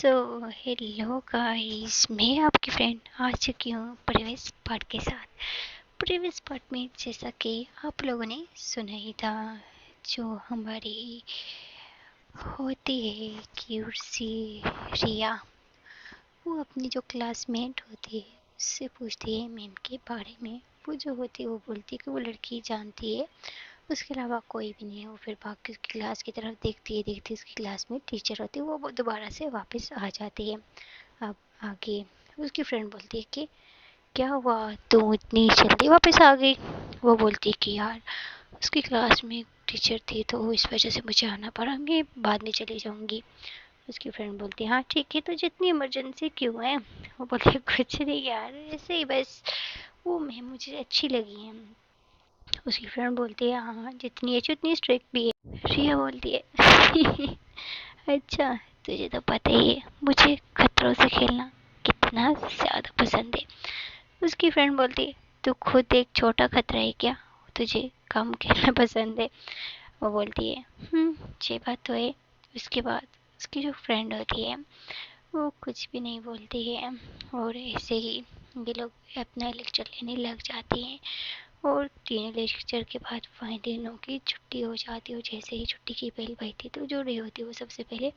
Hello guys, मैं आपकी friend आ चुकी हूँ प्रीवियस पार्ट के साथ। प्रीवियस पार्ट में जैसा कि आप लोगों ने सुना ही था, जो हमारी होती है क्यूट सी रिया, वो अपनी जो क्लासमेट होती है उससे पूछती है मैम के बारे में। वो जो होती है वो बोलती है कि वो लड़की जानती है, उसके अलावा कोई भी नहीं है। वो फिर भाग के उसकी क्लास की तरफ देखती है उसकी क्लास में टीचर होती है, वो दोबारा से वापस आ जाती है। अब आगे उसकी फ्रेंड बोलती है कि क्या हुआ, तुम इतनी जल्दी वापस आ गई। वो बोलती है कि यार उसकी क्लास में टीचर थी तो इस वजह से मुझे आना पड़ा, मैं बाद में चली जाऊंगी। उसकी फ्रेंड बोलती है हाँ ठीक है, तो जितनी इमरजेंसी क्यों है। वो बोलती है कुछ नहीं यार, ऐसे ही बस वो मैम मुझे अच्छी लगी है। उसकी फ्रेंड बोलती है हाँ जितनी अच्छी उतनी स्ट्रिक्ट भी है। रिया बोलती है अच्छा, तुझे तो पता ही है मुझे खतरों से खेलना कितना ज़्यादा पसंद है। उसकी फ्रेंड बोलती है तू खुद एक छोटा खतरा है क्या, तुझे कम खेलना पसंद है। वो बोलती है ये बात तो है। उसके बाद उसकी जो फ्रेंड होती है वो कुछ भी नहीं बोलती है, और ऐसे ही ये लोग अपना लेक्चर लेने लग जाती हैं। और तीन लेक्चर के बाद तीनों की छुट्टी हो जाती है। और जैसे ही छुट्टी की बेल बजती तो जो रही होती है वो सबसे पहले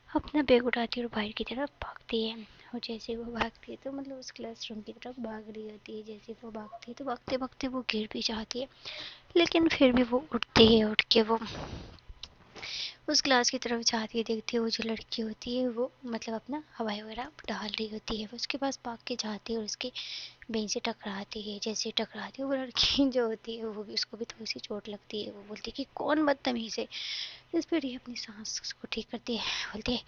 अपना बैग उठाती है और बाहर की तरफ भागती है। और जैसे वो भागती है तो मतलब उस क्लासरूम की तरफ भाग रही होती है। जैसे वो भागती है तो भागते भागते वो गिर भी जाती है, लेकिन फिर भी वो उठती है। उठ के वो उस क्लास की तरफ जाती है, देखती है वो जो लड़की होती है वो मतलब अपना हवाई वगैरह डाल रही होती है। वो उसके पास भाग के जाती है और उसके बेंच से टकराती है। जैसे टकराती है वो लड़की जो होती है वो भी, उसको भी थोड़ी सी चोट लगती है। वो बोलती है कि कौन बदतमीज है। इस पर ये अपनी सांस को ठीक करती है, बोलती है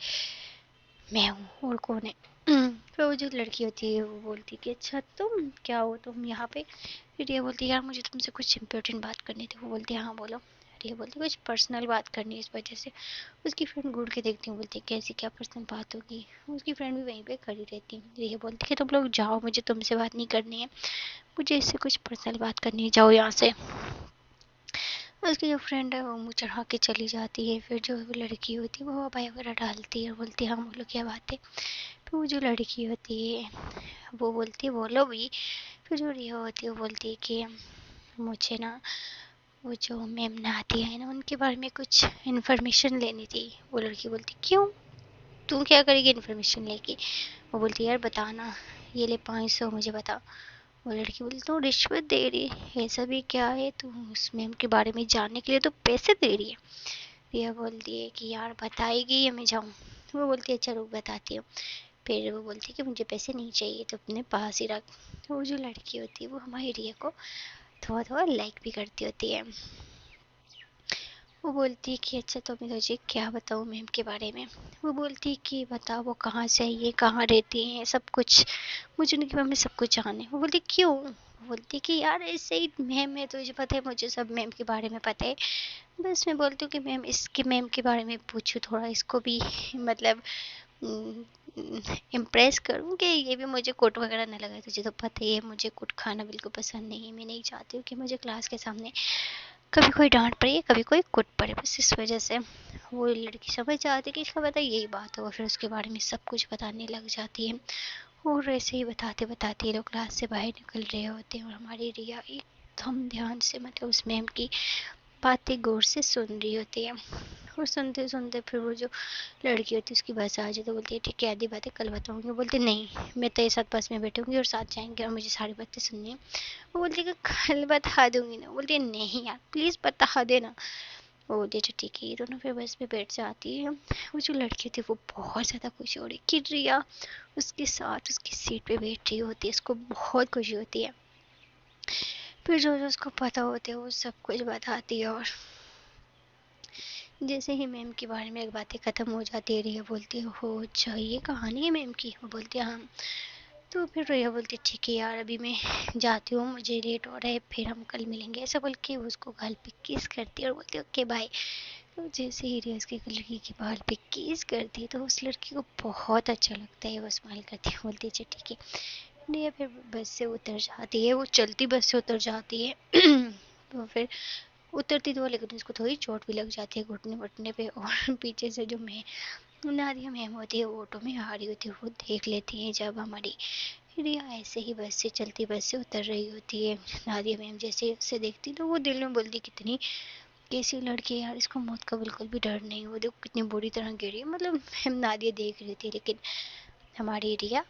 मैं हूँ और कौन है। फिर वो जो लड़की होती है वो बोलती है कि अच्छा तुम क्या हो, तुम यहाँ पे। फिर ये बोलती है यार मुझे तुमसे कुछ इम्पोर्टेंट बात करनी थी। वो बोलती है हाँ बोलो। ये बोलती है कुछ पर्सनल बात करनी है इस वजह से। उसकी फ्रेंड घूर के देखती हूँ, बोलती है कैसी क्या पर्सनल बात होगी। उसकी फ्रेंड भी वहीं पे खड़ी रहती है। ये बोलती है कि तुम लोग जाओ, मुझे तुमसे बात नहीं करनी है, मुझे इससे कुछ पर्सनल बात करनी है, जाओ यहाँ से। उसकी जो फ्रेंड है वो मुँह चढ़ा के चली जाती है। फिर जो वो लड़की होती है वो अबाई वगैरह डालती है और बोलती है हाँ बोलो क्या बात है। फिर वो जो लड़की होती है वो बोलती है बोलो भी। फिर जो रिया होती है वो बोलती है कि मुझे ना वो जो मैम नहाती है ना उनके बारे में कुछ इन्फॉर्मेशन लेनी थी। वो लड़की बोलती क्यों, तू क्या करेगी इन्फॉर्मेशन लेके। वो बोलती यार बताना, ये ले 500 मुझे बता। वो लड़की बोली तो रिश्वत दे रही है, ऐसा भी क्या है, तू उस मैम के बारे में जानने के लिए तो पैसे दे रही है। रिया बोलती है कि यार बताएगी या मैं जाऊँ। वो बोलती है चलो बताती हूँ। फिर वो बोलती है कि मुझे पैसे नहीं चाहिए तो अपने पास ही रख। तो वो जो लड़की होती है वो हमारी रिया को थोड़ा थोड़ा लाइक भी करती होती है। वो बोलती है कि अच्छा तो मैं तुझे क्या बताऊँ मैम के बारे में। वो बोलती है कि बता वो कहाँ से आई है, कहाँ रहती हैं, सब कुछ मुझे उनके बारे में सब कुछ जानना है। वो बोलती क्यों। वो बोलती कि यार ऐसे ही मैम है, तुझे पता है मुझे सब मैम के बारे में पता है। बस मैं बोलती हूँ कि मैम इसके मैम के बारे में पूछूँ थोड़ा, इसको भी मतलब इम्प्रेस करूँ कि ये भी मुझे कोट वगैरह ना लगाए। तुझे तो पता ही है मुझे कोट खाना बिल्कुल पसंद नहीं है, मैं नहीं चाहती हूँ कि मुझे क्लास के सामने कभी कोई डांट पड़े कभी कोई कुट पड़े। बस इस वजह से वो लड़की समझ जाती है कि इसका पता यही बात होगा। फिर उसके बारे में सब कुछ बताने लग जाती है। और ऐसे ही बताते बताते ये लोग क्लास से बाहर निकल रहे होते हैं और हमारी रिया एकदम ध्यान से मतलब उस मैम की बातें गौर से सुन रही होती है। और सुनते सुनते फिर वो जो लड़की होती है उसकी बस आ जाती है। बोलती है ठीक है आधी बातें कल बताऊंगी। बोलती नहीं मैं तेरे साथ बस में बैठूंगी और साथ जाएंगे और मुझे सारी बातें सुननी है। वो बोलती है कि कल बता दूंगी ना। बोलती है नहीं यार प्लीज़ बता देना। वो बोलती है अच्छा ठीक है। ये दोनों फिर बस में बैठ जाती है। वो जो लड़की थी वो बहुत ज़्यादा खुशी हो रही कि रिया उसके साथ उसकी सीट पे बैठ रही होती है, उसको बहुत खुशी होती है। फिर जो जो उसको पता होता है वो सब कुछ बताती है। और जैसे ही मैम के बारे में बातें ख़त्म हो जाती है रिया बोलती है हो अच्छा ये कहानी है मैम की। वो बोलती है हाँ। तो फिर रिया बोलती है ठीक है यार अभी मैं जाती हूँ, मुझे लेट हो रहा है, फिर हम कल मिलेंगे। ऐसा बोल के उसको गाल पे किस करती है और बोलती है ओके बाय। तो जैसे ही रिया उसकी लड़की के बाल पे किस करती है तो उस लड़की को बहुत अच्छा लगता है। वो स्माइल करती है, बोलती है अच्छा ठीक है। रिया फिर बस से उतर जाती है, वो चलती बस से उतर जाती है। तो फिर उतरती तो लेकिन उसको थोड़ी चोट भी लग जाती है घुटने वुटने पे। और पीछे से जो मैं नादिया मैम होती है, वो ऑटो में आ रही होती है, वो देख लेती हैं जब हमारी रिया ऐसे ही बस से चलती बस से उतर रही होती है। नादिया मैम जैसे उससे देखती तो वो दिल में बोलती कितनी कैसी लड़की है यार, इसको मौत का बिल्कुल भी डर नहीं, वो देखो कितनी बुरी तरह गिरी है। मतलब मैम नादिया देख रही थी, लेकिन हमारी रिया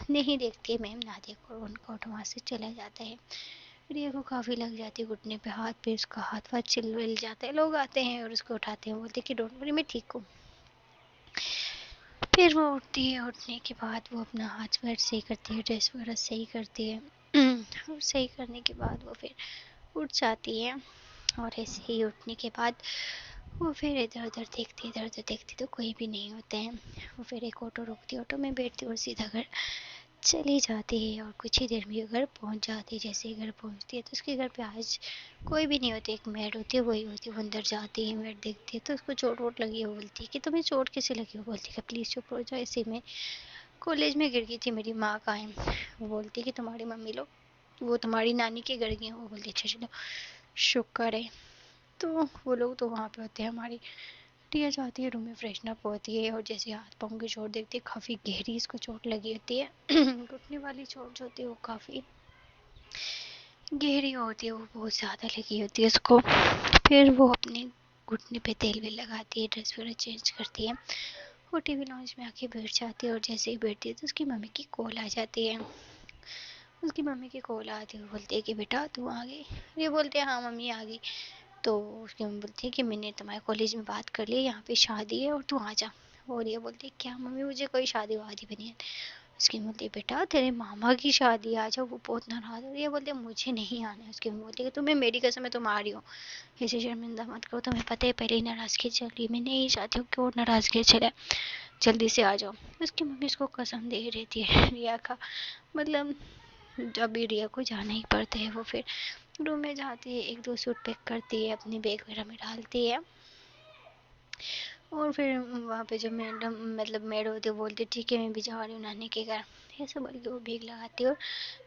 नहीं देखती है मैम नादिया को, उनका ऑटो वहाँ से चला जाता है। रिया को काफ़ी लग जाती है घुटने पे हाथ पे, उसका हाथ वाथ छिल जाता है। लोग आते हैं और उसको उठाते हैं, बोलते कि डोंट वरी मैं ठीक हूँ। फिर वो उठती है, उठने के बाद वो अपना हाथ पैर सही करती है, ड्रेस वगैरह सही करती है और सही करने के बाद वो फिर उठ जाती है। और ऐसे ही उठने के बाद वो फिर इधर उधर देखती, इधर उधर देखती तो कोई भी नहीं होते हैं। वो फिर एक ऑटो रुकती, ऑटो में बैठती और सीधा घर चली जाती है। और कुछ ही देर में घर पहुंच जाती है। जैसे ही घर पहुंचती है तो उसके घर पे आज कोई भी नहीं होती, एक मेड होती है, वही होती है। वो अंदर जाती है, मेड देखती है तो उसको चोट वोट लगी है। वो बोलती है कि तुम्हें चोट कैसे लगी? वो बोलती है प्लीज़ चुप हो जाओ, ऐसे में कॉलेज में गिर गई थी, मेरी माँ कहाँ है? वो बोलती है कि तुम्हारी मम्मी लोग वो तुम्हारी नानी के घर गई हैं। वो बोलती है अच्छा चलो शुक्र है। तो वो लोग तो वहाँ पे होते हैं। हमारी टिया जाती है रूम में, फ्रेशन अप होती है और जैसे हाथ पाँव की चोट देखती है, काफ़ी गहरी इसको चोट लगी होती है घुटने वाली चोट जो होती है वो काफ़ी गहरी होती है, वो बहुत ज़्यादा लगी होती है उसको। फिर वो अपने घुटने पे तेल भी लगाती है, ड्रेस वगैरह चेंज करती है, वो टीवी लॉन्च में आके बैठ जाती है। और जैसे ही बैठती है तो उसकी मम्मी की कॉल आ जाती है। उसकी मम्मी की कॉल आती है, वो बोलती है कि बेटा तू आ गई? ये बोलते हैं हाँ मम्मी आ गई। तो उसकी मम्मी बोलती है कि मैंने तुम्हारे कॉलेज में बात कर ली, यहाँ पे शादी है और तू आ जा। और ये बोलती है क्या मम्मी, मुझे कोई शादी वादी भी नहीं है। उसकी मम्मी बोलती है बेटा तेरे मामा की शादी है, आ जा। वो बहुत नाराज हो रही है, बोलती है मुझे नहीं आना है। उसकी मम्मी बोलती है कि तुम्हें मेरी कसम है तुम आ रही हो, ऐसे शर्मिंदा मत करो, तुम्हें पता है पहले ही नाराज़गी चल रही है, मैं नहीं चाहती हूँ कि और नाराज़गी चले, जल्दी से आ जाओ। उसकी मम्मी उसको कसम दे रहती है रिया का, मतलब जब भी रिया को जाना ही पड़ता है। वो फिर रूम में जाती है, एक दो सूट पैक करती है, अपनी बैग वगैरह में डालती है। और फिर वहाँ पे जो मैडम मतलब मेड होती है बोलती है ठीक है मैं भी जा रही हूँ नानी के घर, ऐसा बोल के वो बैग लगाती है और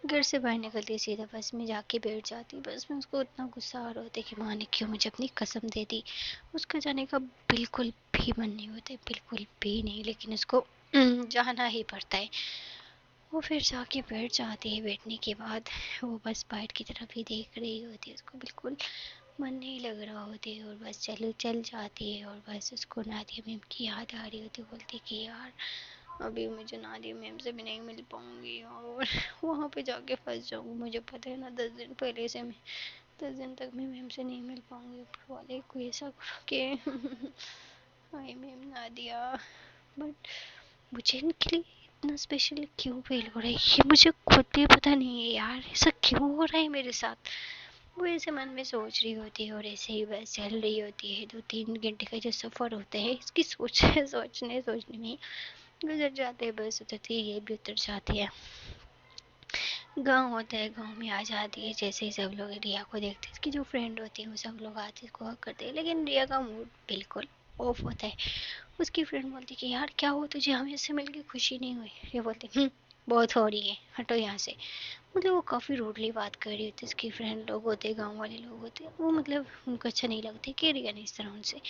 घर से बाहर निकलती है, सीधा बस में जाके बैठ जाती है। बस में उसको इतना गुस्सा आ रहा होता है कि माँ ने क्यों मुझे अपनी कसम दे दी। उसका जाने का बिल्कुल भी मन नहीं होता है, बिल्कुल भी नहीं, लेकिन उसको जाना ही पड़ता है। वो फिर जाके बैठ जाती है, बैठने के बाद वो बस बाहर की तरफ ही देख रही होती है, उसको बिल्कुल मन नहीं लग रहा होती है। और बस चल जाती है और बस उसको नादिया मैम की याद आ रही होती है। बोलती कि यार अभी मुझे नादिया मैम से भी नहीं मिल पाऊँगी और वहाँ पे जाके फंस जाऊँगी, मुझे पता है ना 10 दिन पहले से मैं 10 दिन तक मैं मैम से नहीं मिल पाऊँगी। ऊपर वाले को ऐसा करो कि हाय मैम नादिया, बट मुझे इनके लिए इतना स्पेशल क्यों फील हो रहा है ये मुझे खुद भी पता नहीं है यार, ऐसा क्यों हो रहा है मेरे साथ। वो ऐसे मन में सोच रही होती है और ऐसे ही बस चल रही होती है। 2-3 घंटे का जो सफ़र होता है इसकी सोचने में गुजर जाते हैं, बस उतरती है ये भी उतर जाती है। गांव होता है, गांव में आ जाती है। जैसे ही सब लोग रिया को देखते हैं, इसकी जो फ्रेंड होती है वो सब लोग आते हैं, इसको हक करते हैं, लेकिन रिया का मूड बिल्कुल ऑफ होता है। उसकी फ्रेंड बोलती है कि यार क्या हुआ तुझे, हमें इससे मिलके खुशी नहीं हुई? ये बोलती बहुत हो रही है, हटो यहाँ से। मतलब वो काफ़ी रूडली बात कर रही होती है। उसकी फ्रेंड लोग होते हैं, गाँव वाले लोग होते हैं, वो मतलब उनको अच्छा नहीं लगता कि रिया ने इस तरह उनसे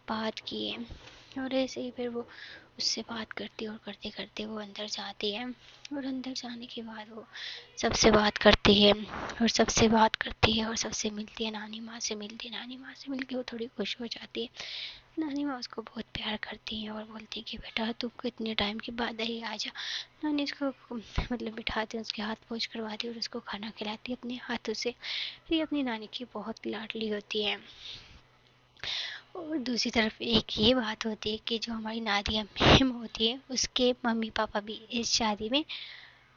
बात की है। और ऐसे ही फिर वो उससे बात करती है और करते करते वो अंदर जाती है। और अंदर जाने के बाद वो सबसे बात करती है और सबसे बात करती है और सबसे मिलती है, नानी माँ से मिलती है। नानी माँ से मिलके वो थोड़ी खुश हो जाती है। नानी माँ उसको बहुत प्यार करती है और बोलती है कि बेटा तू इतने टाइम के बाद ही आ जा। नानी उसको मतलब बिठाती है, उसके हाथ पोंछ करवाती है और उसको खाना खिलाती है अपने हाथों से। ये अपनी नानी की बहुत लाडली होती है। और दूसरी तरफ एक ये बात होती है कि जो हमारी नादिया मैम होती है उसके मम्मी पापा भी इस शादी में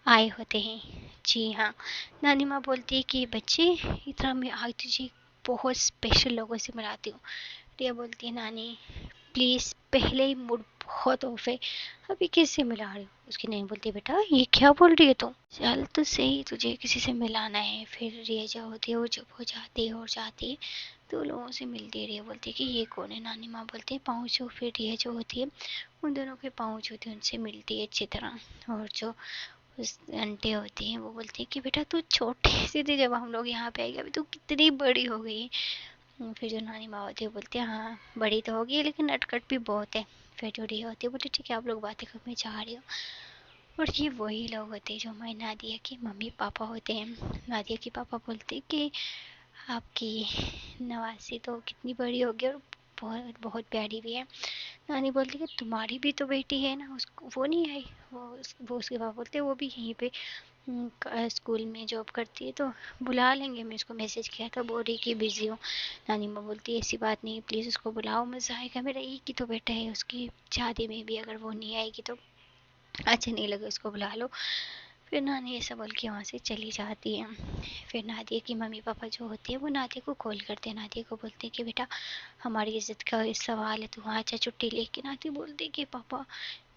आए होते हैं। जी हाँ, नानी माँ बोलती है कि बच्चे इतना मैं आज तुझे बहुत स्पेशल लोगों से मिलाती हूँ। रिया बोलती है नानी प्लीज़, पहले ही मूड बहुत ऑफ है, अभी किससे मिला रही हो? उसकी नहीं बोलती बेटा ये क्या बोल रही है तुम, चल तो सही तुझे किसी से मिलाना है। फिर रिया जो होती है वो चुप हो जाती है और जाती है तो लोगों से मिलती है। रिया बोलती है कि ये कौन है? नानी माँ बोलती है पाँव छू। फिर रिया जो होती है उन दोनों के पाँव छूती है, उनसे मिलती है अच्छी तरह। और जो उस आंटी होती हैं वो बोलती है कि बेटा तू छोटी सी थी जब हम लोग यहाँ पे आए, अभी तू कितनी बड़ी हो गई है। फिर जो नानी माँ होती है बोलती है हाँ बड़ी तो होगी लेकिन नटखट भी बहुत है। फिर जो रिया होती है बोलती ठीक है आप लोग बातें करो, मैं जा रही हूँ। और ये वही लोग होते हैं जो हमारी नादिया के मम्मी पापा होते हैं। नादिया के पापा बोलते हैं कि आपकी नवासी तो कितनी बड़ी होगी और बहुत बहुत प्यारी भी है। नानी बोलती है तुम्हारी भी तो बेटी है ना, उसको वो नहीं आई। वो उसके पापा बोलते वो भी यहीं पे स्कूल में जॉब करती है, तो बुला लेंगे। मैं उसको मैसेज किया था, बोल रही कि बिज़ी हूँ। नानी माँ बोलती है ऐसी बात नहीं, प्लीज़ उसको बुलाओ, मज़ा आएगा। मेरा एक ही तो बेटा है, उसकी शादी में भी अगर वो नहीं आएगी तो अच्छा नहीं लगे, उसको बुला लो। फिर नानी ऐसा बोल के वहाँ से चली जाती है। फिर नादिया की मम्मी पापा जो होते हैं वो नादिया को कॉल करते हैं, नादिया को बोलते हैं कि बेटा हमारी इज्जत का सवाल है, तू वहाँ जा छुट्टी लेके। नादिया बोलती है कि पापा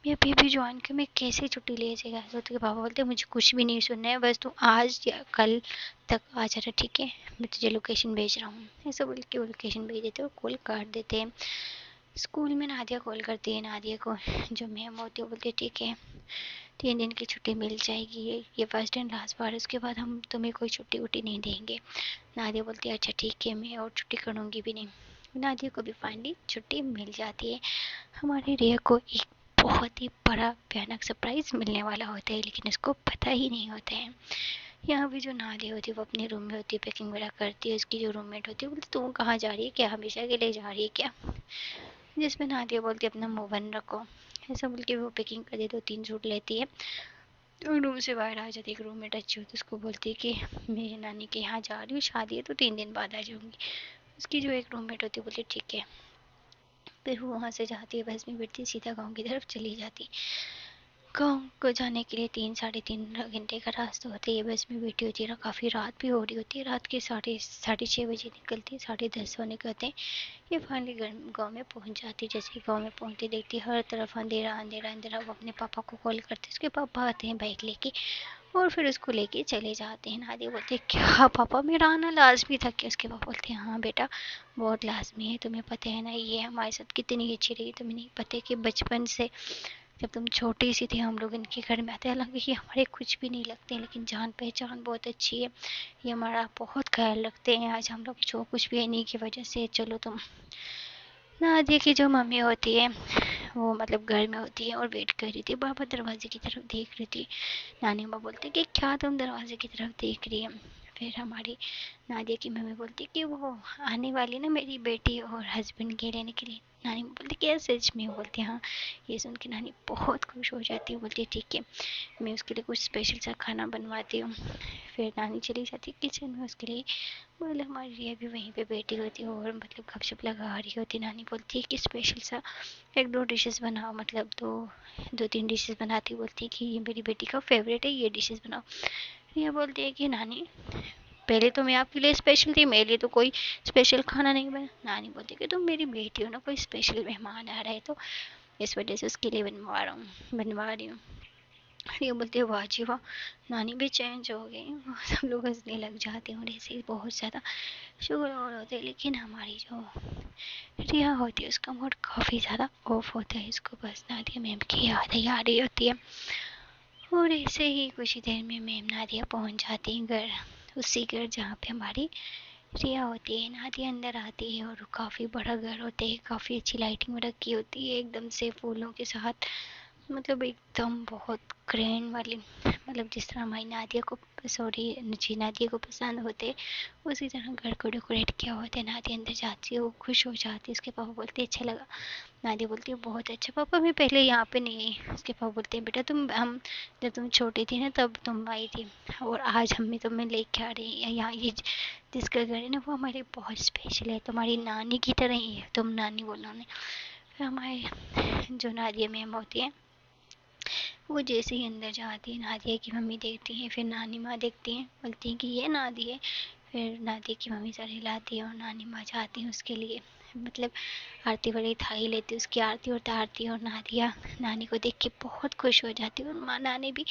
मैं अभी भी ज्वाइन की, मैं कैसे छुट्टी ले जाएगा। तो उसके पापा बोलते हैं मुझे कुछ भी नहीं सुनना है, बस तू आज या कल तक आ जा रहा, ठीक है, मैं तुझे लोकेशन भेज रहा हूँ। ऐसा बोल के वो लोकेशन भेज देते हैं और कॉल काट देते हैं। स्कूल में नादिया कॉल करती है, नादिया को जो मैम होती है बोलती है ठीक है 3 दिन की छुट्टी मिल जाएगी, ये फर्स्ट एंड लास्ट बार है, उसके बाद हम तुम्हें कोई छुट्टी वुट्टी नहीं देंगे। नादिया बोलती है अच्छा ठीक है, मैं और छुट्टी करूँगी भी नहीं। नादिया को भी फाइनली छुट्टी मिल जाती है। हमारी रिया को एक बहुत ही बड़ा भयानक सरप्राइज मिलने वाला होता है, लेकिन उसको पता ही नहीं होता है। यहाँ भी जो नादिया होती है वो अपने रूम में होती है, पैकिंग वगैरह करती है। उसकी जो रूममेट होती है बोलती तू कहाँ जा रही है, क्या हमेशा के लिए जा रही है क्या। जिसमें नादिया बोलती है अपना मुंह बंद रखो। ऐसा बोल के वो पैकिंग कर देती है, 3 सूट लेती है और रूम से बाहर आ जाती है। एक रूममेट अच्छी होती है, उसको बोलती है कि मेरी नानी के यहाँ जा रही हूँ, शादी है तो 3 दिन बाद आ जाऊँगी। उसकी जो एक रूममेट होती है बोलती ठीक है। फिर वो वहाँ से जाती है, बस में बैठती सीधा गाँव की तरफ चली जाती। गाँव को जाने के लिए 3 साढ़े 3 घंटे का रास्ता होता है। ये बस में बैठी होती है ना, काफ़ी रात भी हो रही होती है। रात के साढ़े 6 बजे निकलती है, 10:30 होने को होते हैं। ये फाइनली गाँव में पहुँच जाती है। जैसे ही गाँव में पहुँचती देखती हर तरफ अंधेरा अंधेरा अंधेरा। वो अपने पापा को कॉल करती है, उसके पापा आते हैं बाइक लेके और फिर उसको लेके चले जाते हैं। नादिया बोलते हैं क्या पापा मेरा आना लाजमी था क्या। उसके पापा बोलते हैं हाँ बेटा बहुत लाजमी है, तुम्हें पता है ना ये हमारे साथ कितनी अच्छी रही, तुम्हें नहीं पता कि बचपन से जब तुम छोटी सी थी हम लोग इनके घर में आते, हालांकि ये हमारे कुछ भी नहीं लगते लेकिन जान पहचान बहुत अच्छी है, ये हमारा बहुत ख्याल रखते हैं। आज हम लोग जो कुछ भी है इन्हीं की वजह से। चलो तुम। नादिया की जो मम्मी होती है वो मतलब घर में होती है और वेट कर रही थी, बाबा दरवाजे की तरफ देख रही थी। नानी माँ बोलती कि क्या तुम दरवाजे की तरफ देख रही है। फिर हमारी नादिया की मम्मी बोलती कि वो आने वाली ना मेरी बेटी और हस्बैंड के लेने के लिए। नानी माँ बोलती क्या सच में, बोलती हाँ। ये सुन के नानी बहुत खुश हो जाती है, बोलती ठीक है मैं उसके लिए कुछ स्पेशल सा खाना बनवाती हूँ। फिर नानी चली जाती है किचन में उसके लिए। बोले हमारी रिया भी वहीं पे बैठी होती है और मतलब गपशप लगा रही होती। नानी बोलती है कि स्पेशल सा 1-2 डिशेस बनाओ, मतलब 2-3 डिशेस बनाती। बोलती है कि ये मेरी बेटी का फेवरेट है, ये डिशेस बनाओ। रिया बोलती है कि नानी पहले तो मैं आपके लिए स्पेशल थी, मेरे लिए तो कोई स्पेशल खाना नहीं बना। नानी बोलती है कि तुम मेरी बेटी हो ना, कोई स्पेशल मेहमान आ रहा है तो इस वजह से उसके लिए बनवा रही हूँ। ये बोलती है वाह जी वाह, नानी भी चेंज हो गई। सब लोग हंसने लग जाते हैं और ऐसे ही बहुत ज़्यादा शुगर और होते हैं। लेकिन हमारी जो रिया होती है उसका मूड काफ़ी ज़्यादा ऑफ होता है, इसको बस नादिया मैम की याद ही आ रही होती है। और ऐसे ही कुछ ही देर में मैम नादिया पहुंच जाती है घर, उसी घर जहाँ पे हमारी रिया होती है। नादिया अंदर आती है और काफ़ी बड़ा घर होता है, काफ़ी अच्छी लाइटिंग रखी होती है एकदम से फूलों के साथ, मतलब एकदम बहुत ग्रैंड वाली, मतलब जिस तरह हमारी नादिया को जी नादिया को पसंद होते उसी तरह घर को डेकोरेट किया होता है। नादिया अंदर जाती है, वो खुश हो जाती है। उसके पापा बोलते हैं अच्छा लगा। नादिया बोलती है बहुत अच्छा पापा, मैं पहले यहाँ पे नहीं आई। उसके पापा बोलते हैं बेटा तुम हम जब तुम छोटी थी ना तब तुम आई थी और आज हम तुम्हें लेके आ रहे हैं यहाँ। ये जिसका घर है ना वो हमारे बहुत स्पेशल है, तुम्हारी नानी की तरह ही है, तुम नानी बोलो उन्हें। फिर हमारे जो नादिया मैम होती है वो जैसे ही अंदर जाती है नादिया की मम्मी देखती है, फिर नानी माँ देखती हैं, बोलती हैं कि ये नादी है। फिर नादिया की मम्मी सर हिलाती है और नानी माँ जाती हैं उसके लिए, मतलब आरती वाली थाली लेती है, उसकी आरती उतारती है। और नादिया नानी को देख के बहुत खुश हो जाती है और माँ नानी भी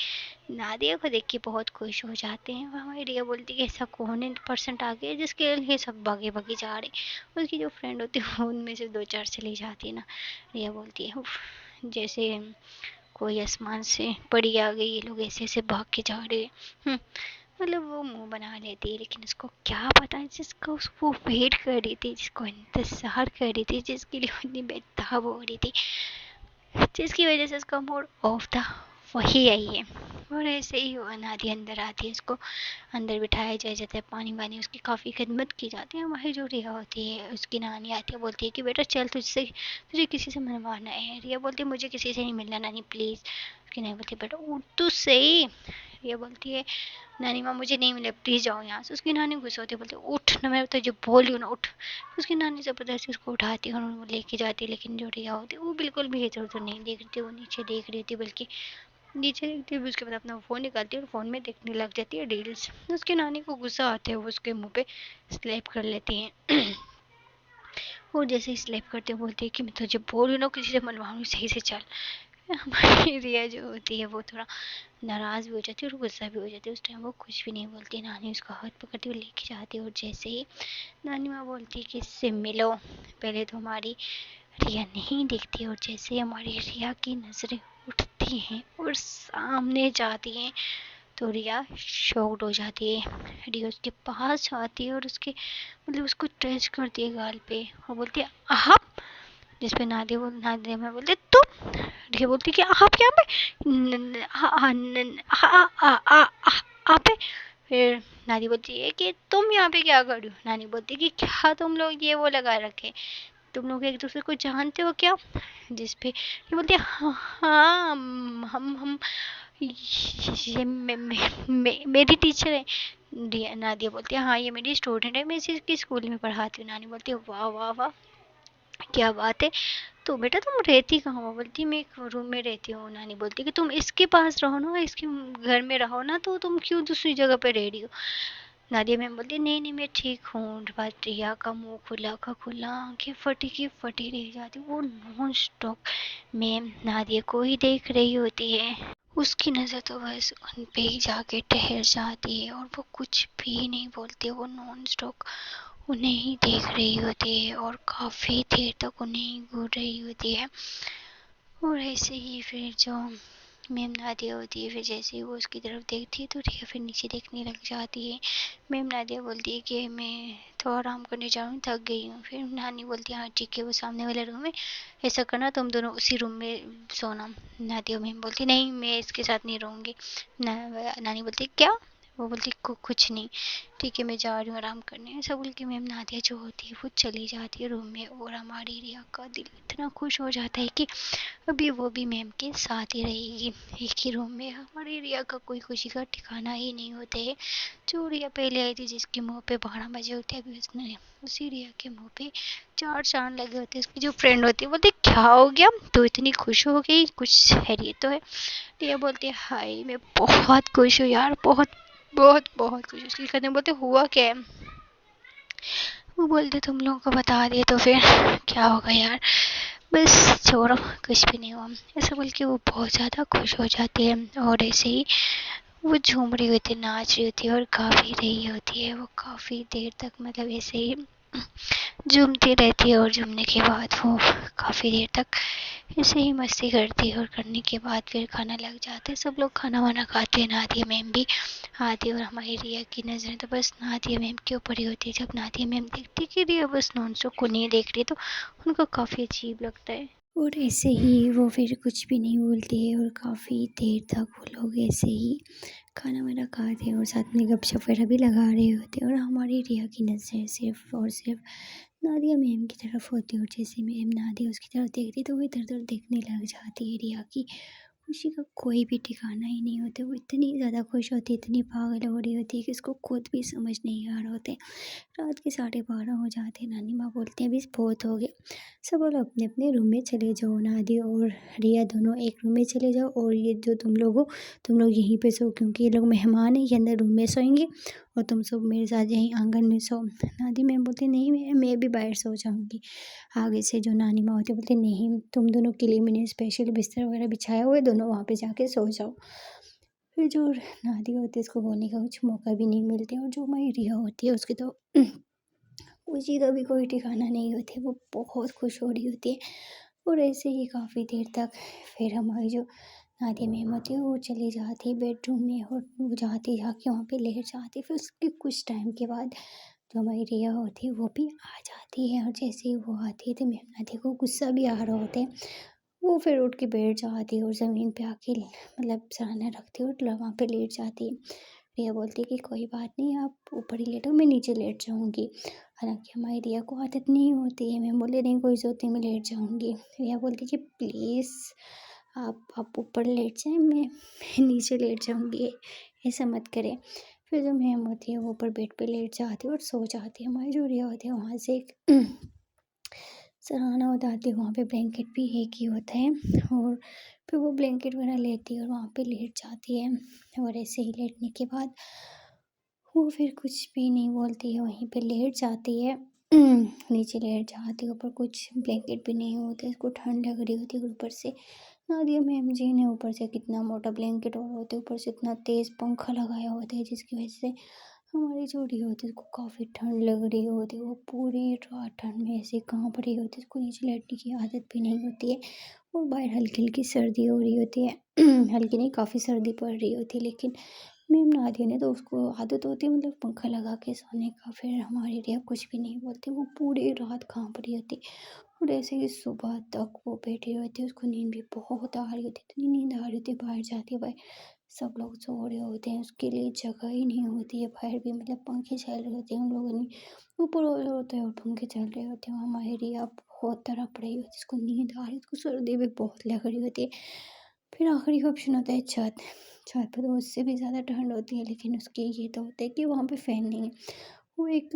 नादिया को देख के बहुत खुश हो जाते हैं। और हमारी रिया बोलती है ऐसा कौन है पर्सेंट आ गया जिसके लिए सब भागे भागे जा रहे। उसकी जो फ्रेंड होती है उनमें से 2-4 चली जाती है ना। रिया बोलती है उफ, जैसे कोई आसमान से पड़ी आ गई, ये लोग ऐसे ऐसे भाग के जा रहे हैं। मतलब वो मुंह बना लेती है, लेकिन उसको क्या पता है जिसका वो वेट कर रही थी, जिसको इंतजार कर रही थी, जिसके लिए इतनी बेताब हो रही थी, जिसकी वजह से उसका मूड ऑफ था, वही आई है। और ऐसे ही वो नादिया अंदर आती है, उसको अंदर बिठाया जाता है, पानी वानी उसकी काफ़ी खिदमत की जाती है। वही जो रिया होती है, उसकी नानी आती है, बोलती है कि बेटा चल, तुझसे तुझे किसी से मिलवाना है। रिया बोलती है मुझे किसी से नहीं मिलना नानी प्लीज़। उसकी नानी बोलती है बेटा उठ तो सही। रिया बोलती है नानी माँ मुझे नहीं मिले, प्लीज़ जाओ यहाँ से। उसकी नानी गुस्सा होती है, बोलती है उठ ना, मैं तुझे बोल रही हूँ ना उठ। उसकी नानी ज़बरदस्ती उसको उठाती है और वो लेके जाती है, लेकिन जो रिया होती है वो बिल्कुल भी इधर उधर नहीं देख रही थी, वो नीचे देख रही थी, बल्कि नीचे देखती है, उसके बाद अपना फ़ोन निकालती है और फ़ोन में देखने लग जाती है रील्स। उसकी नानी को गुस्सा आता है, वो उसके मुंह पे स्लैप कर लेती हैं। और जैसे ही स्लैप करते हैं बोलती है कि मैं तुझे बोल रही हूँ ना किसी से मनवाऊँ, सही से चल। हमारी रिया जो होती है वो थोड़ा नाराज़ भी हो जाती है और गुस्सा भी हो जाती है। उस टाइम वो कुछ भी नहीं बोलती, नानी उसका हाथ पकड़ती हुई लेके जाती है। और जैसे ही नानी माँ बोलती है कि इससे मिलो, पहले तो हमारी रिया नहीं दिखती, और जैसे हमारी रिया की नज़रें उठती हैं और सामने जाती हैं तो रिया शॉक्ड हो जाती है। रिया उसके पास आती है और उसके मतलब उसको टच करती है गाल पे और बोलती है आप। जिस पे नादिया में बोलते तुम। रिया बोलती है कि आप यहाँ पे आप है। फिर नानी बोलती है कि तुम यहाँ पे क्या कर रही हो। नानी बोलती है कि क्या तुम लोग ये वो लगा रखे, तुम लोग एक दूसरे को जानते हो क्या। जिस पे ये बोलते हाँ हाँ हम ये मेरी टीचर है। नादिया बोलती है हाँ ये मेरी स्टूडेंट है, मैं इसी स्कूल में पढ़ाती हूँ। नानी बोलती है वाह वाह वाह क्या बात है। तो बेटा तुम रहती कहाँ हो। बोलती मैं एक रूम में रहती हूँ। नानी बोलती कि तुम इसके पास रहो ना, इसके घर में रहो ना, तो तुम क्यों दूसरी जगह पे रह रही हो। नादिया मैम बोलती नहीं नहीं मैं ठीक हूँ। बात रिया का मुंह खुला का खुला, आंखें फटी की फटी रह जाती, वो नॉन स्टॉप मैम नादिया को ही देख रही होती है। उसकी नज़र तो बस उन पे ही जाके ठहर जाती है और वो कुछ भी नहीं बोलती, वो नॉन स्टॉप उन्हें ही देख रही होती है और काफ़ी देर तक उन्हें ही घूर रही होती है। और ऐसे ही फिर जो मैम नादिया होती है, फिर जैसे ही वो उसकी तरफ देखती है तो रिया फिर नीचे देखने लग जाती है। मैम नादिया बोलती है कि मैं तो आराम करने जाऊँ, थक गई हूँ। फिर नानी बोलती है हाँ ठीक है वो सामने वाला रूम है, ऐसा करना तुम दोनों उसी रूम में सोना। नादिया मैम बोलती नहीं मैं इसके साथ नहीं रहूँगी। नानी बोलती क्या। वो बोलती कुछ नहीं, ठीक है मैं जा रही हूँ आराम करने। ऐसा बोल के मैम नादिया जो होती है वो चली जाती है रूम में। और हमारी रिया का दिल इतना खुश हो जाता है कि अभी वो भी मैम के साथ ही रहेगी, एक ही रूम में। हमारी रिया का कोई खुशी का ठिकाना ही नहीं होता है। जो रिया पहले आई थी जिसके मुंह पे 12 बजे होते, अभी उसने उसी रिया के मुंह पे 4 चांद लगे होते। उसकी जो फ्रेंड होती है बोलती क्या हो गया तो इतनी खुश हो गई, कुछ हैरियत तो है। रिया बोलती है हाय मैं बहुत खुश हूँ यार, बहुत बहुत बहुत खुश। उसकी कहते बोलते हुआ क्या है। वो बोलते तुम लोगों को बता दिए तो फिर क्या होगा यार, बस छोड़ो कुछ भी नहीं हुआ। ऐसा बोल के वो बहुत ज़्यादा खुश हो जाती है। और ऐसे ही वो झूम रही होती है, नाच रही होती है और गा भी रही होती है। वो काफ़ी देर तक मतलब ऐसे ही झूमती रहती है और झूमने के बाद वो काफ़ी देर तक ऐसे ही मस्ती करती है। और करने के बाद फिर खाना लग जाता है, सब लोग खाना वाना खाते हैं। नादिया मैम भी आती है और हमारी रिया की नज़रें तो बस नादिया मैम के ऊपर ही होती है। जब नादिया मैम देखती है कि रिया बस नॉन स्टॉप को नहीं देख रही तो उनको काफ़ी अजीब लगता है। और ऐसे ही वो फिर कुछ भी नहीं बोलती है और काफ़ी देर तक वो लोग ऐसे ही खाना वाना खाते हैं और साथ में गपशप वगैरह भी लगा रहे होते हैं। और हमारी रिया की नज़रें सिर्फ और सिर्फ नादिया मैम की तरफ होती है। और जैसे मैम नादिया उसकी तरफ देखती है तो वो इधर उधर देखने लग जाती है। रिया की खुशी का कोई भी ठिकाना ही नहीं होता, वो इतनी ज़्यादा खुश होती है, इतनी पागल हो रही होती है कि उसको खुद भी समझ नहीं आ रहा होता है। रात के 12:30 हो जाते हैं। नानी माँ बोलते हैं अभी बहुत हो गया, सब लोग अपने अपने रूम में चले जाओ। नादिया और रिया दोनों एक रूम में चले जाओ और ये जो तुम लोग हो तुम लोग यहीं पे सो, क्योंकि ये लोग मेहमान हैं, ये अंदर रूम में सोएंगे और तुम सब मेरे साथ यहीं आंगन में सो। नादी मैम बोलती नहीं मैं भी बाहर सो जाऊँगी। आगे से जो नानी माँ होती है बोलते नहीं तुम दोनों के लिए मैंने स्पेशल बिस्तर वगैरह बिछाया हुआ है, दोनों वहाँ पे जाके सो जाओ। फिर जो नादी होती है उसको बोलने का कुछ मौका भी नहीं मिलती। और जो हमारी रिया होती है उसकी तो खुशी का भी कोई ठिकाना नहीं होती, वो बहुत खुश हो रही होती है। और ऐसे ही काफ़ी देर तक फिर हमारी जो नादिया मैम होती है वो चली जाती है बेडरूम में और वो जाती जाके वहाँ पे लेट जाती है। फिर उसके कुछ टाइम के बाद जो हमारी रिया होती है वो भी आ जाती है। और जैसे ही वो आती है तो मैम नादिया को गुस्सा भी आ रहा होता है। वो फिर उठ के बैठ जाती है और ज़मीन पे आके मतलब सराहना रखती है और वहाँ पे लेट जाती है। रिया बोलती है कि कोई बात नहीं, आप ऊपर ही लेटो, मैं नीचे लेट जाऊँगी। हालाँकि हमारी रिया को आदत नहीं होती है। मैं बोली नहीं कोई ज़रूरत नहीं, मैं लेट जाऊँगी। रिया बोलती है कि प्लीज़ आप ऊपर लेट जाएँ, मैं नीचे लेट जाऊँगी, ऐसा मत करें। फिर जो मैम होती है वो ऊपर बेड पे लेट जाती है और सो जाती है। हमारी जो रिया होती है वहाँ से एक सराहना हो जाती है, वहाँ पे ब्लैंकेट भी एक ही होता है और फिर वो ब्लैंकेट वगैरह लेती है और वहाँ पे लेट जाती है। और ऐसे ही लेटने के बाद वो फिर कुछ भी नहीं बोलती है, वहीं पे लेट जाती है। नीचे लेट जाती है, ऊपर कुछ ब्लैंकेट भी नहीं होते, उसको ठंड लग रही होती है ऊपर से। नादिया मैम जी ने ऊपर से कितना मोटा ब्लैंकेट और होते ऊपर से इतना तेज़ पंखा लगाया होता है, जिसकी वजह से हमारी जो रिया होती है उसको काफ़ी ठंड लग रही होती है। वो पूरी रात ठंड में ऐसे काँप रही होती है, उसको नीचे लेटने की आदत भी नहीं होती है और बाहर हल्की-हल्की सर्दी हो रही होती है। हल्की नहीं, काफ़ी सर्दी पड़ रही होती है, लेकिन मैम नादिया ने तो उसको आदत होती है मतलब पंखा लगा के सोने का। फिर हमारी रिया कुछ भी नहीं बोलती, वो पूरी रात काँप रही होती और ऐसे ही सुबह तक वो बैठी रहती है। उसको नींद भी बहुत आ रही होती है, इतनी नींद आ रही होती है, बाहर जाती है बाहर सब लोग सो रहे होते हैं, उसके लिए जगह ही नहीं होती है बाहर भी, मतलब पंखे चल रहे होते हैं, हम लोगों ने ऊपर ओढ़ा होता है और पंखे चल रहे होते हैं। हमारी रिया बहुत तड़प रही होती है, उसको नींद आ रही है, उसको सर्दी भी बहुत लग रही होती है। फिर आखिरी ऑप्शन होता है छत। छत पे तो उससे भी ज़्यादा ठंड होती है, लेकिन उसके ये तो होता है कि वहाँ पे फ़ैन नहीं है। वो एक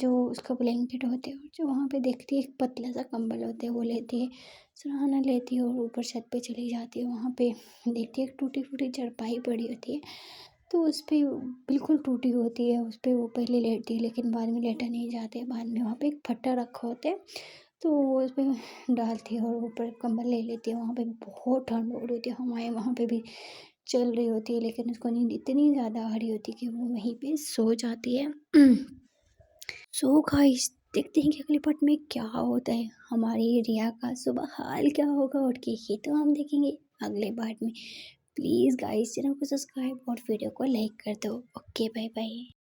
जो उसका ब्लैंकेट होता है और जो वहाँ पे देखती है एक पतला सा कंबल होता है वो लेती है, सराहना लेती है और ऊपर छत पे चली जाती है। वहाँ पे देखती है एक टूटी-फूटी चारपाई पड़ी होती है, तो उस पे बिल्कुल टूटी होती है, उस पे वो पहले लेटती है लेकिन बाद में लेटा नहीं जाती है। बाद में वहाँ पे एक फट्टा रखा होता है, तो वो उस पे डालती है और ऊपर कंबल ले लेती है। वहाँ पे बहुत ठंड हो रही होती है, हवाएँ वहाँ पे भी चल रही होती है, लेकिन उसको नींद इतनी ज़्यादा आ रही होती है कि वो वहीं पे सो जाती है। सो गाइस, देखते हैं कि अगले पार्ट में क्या होता है, हमारी रिया का सुबह हाल क्या होगा उठ के, ये तो हम देखेंगे अगले पार्ट में। प्लीज़ गाइस चैनल को सब्सक्राइब और वीडियो को लाइक कर दो। Okay bye bye.